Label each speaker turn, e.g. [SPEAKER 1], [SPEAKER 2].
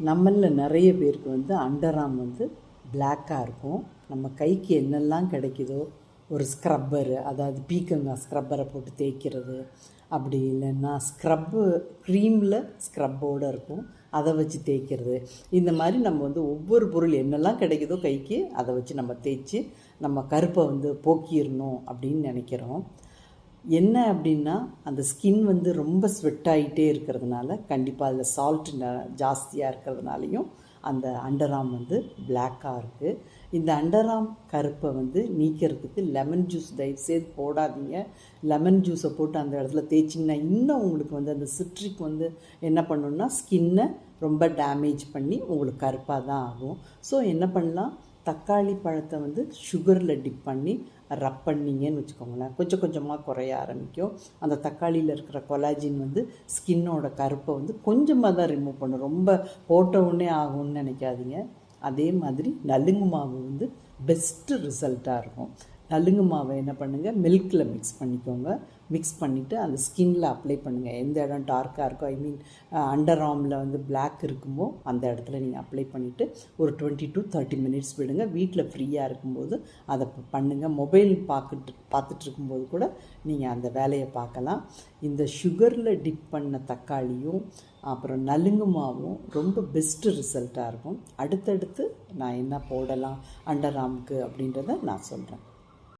[SPEAKER 1] நம்மளில் நிறைய பேருக்கு அண்டர் ஆர்ம் பிளாக்காக இருக்கும். நம்ம கைக்கு என்னெல்லாம் கிடைக்குதோ ஒரு ஸ்க்ரப்பரு, அதாவது பீக்கங்காய் ஸ்க்ரப்பரை போட்டு தேய்க்கிறது, அப்படி இல்லைன்னா ஸ்க்ரப்பு க்ரீமில் ஸ்க்ரப்போடு இருக்கும், அதை வச்சு தேய்க்கிறது. இந்த மாதிரி நம்ம ஒவ்வொரு பொருள் என்னெல்லாம் கிடைக்குதோ கைக்கு அதை வச்சு நம்ம தேய்ச்சி நம்ம கருப்பை போக்கிடணும் அப்படின்னு நினைக்கிறோம். என்ன அப்படின்னா அந்த ஸ்கின் ரொம்ப ஸ்வெட் ஆகிட்டே இருக்கிறதுனால கண்டிப்பாக அதில் சால்ட் ஜாஸ்தியாக இருக்கிறதுனாலையும் அந்த அண்டர் ஆர்ம் பிளாக்காக இருக்குது. இந்த அண்டர் ஆர்ம் கருப்பை நீக்கிறதுக்கு லெமன் ஜூஸ் தயவுசெய்து போடாதீங்க. லெமன் ஜூஸை போட்டு அந்த இடத்துல தேய்ச்சிங்கன்னா இன்னும் உங்களுக்கு அந்த சிட்ரிக் என்ன பண்ணணும்னா ஸ்கின்னை ரொம்ப டேமேஜ் பண்ணி உங்களுக்கு கருப்பாக தான் ஆகும். ஸோ என்ன பண்ணலாம், தக்காளி பழத்தை சுகரில் டிப் பண்ணி ரப் பண்ணிங்கன்னு வச்சுக்கோங்களேன், கொஞ்சம் கொஞ்சமாக குறைய ஆரம்பிக்கும். அந்த தக்காளியில் இருக்கிற கொலாஜின் ஸ்கின்னோட கருப்பை கொஞ்சமாக தான் ரிமூவ் பண்ணும், ரொம்ப போட்ட உடனே ஆகும்னு நினைக்காதீங்க. அதே மாதிரி நலுங்கு மாவு பெஸ்ட்டு ரிசல்ட்டாக இருக்கும். நலுங்கு மாவை என்ன பண்ணுங்கள், மில்கில் மிக்ஸ் பண்ணிக்கோங்க. மிக்ஸ் பண்ணிவிட்டு அந்த ஸ்கின்னில் அப்ளை பண்ணுங்கள். எந்த இடம் டார்க்காக இருக்கோ, அண்டர் ஆர்மில் பிளாக் இருக்குமோ அந்த இடத்துல நீங்கள் அப்ளை பண்ணிவிட்டு ஒரு 20 to 30 minutes விடுங்க. வீட்டில் ஃப்ரீயாக இருக்கும்போது அதை பண்ணுங்கள். மொபைல் பார்த்துட்டு இருக்கும்போது கூட நீங்கள் அந்த வேலையை பார்க்கலாம். இந்த சுகரில் டிப் பண்ண தக்காளியும் அப்புறம் நலுங்கு மாவும் ரொம்ப பெஸ்ட்டு ரிசல்ட்டாக இருக்கும். அடுத்தடுத்து நான் என்ன போடலாம் அண்டர் ஆர்முக்கு அப்படின்றத நான் சொல்கிறேன்.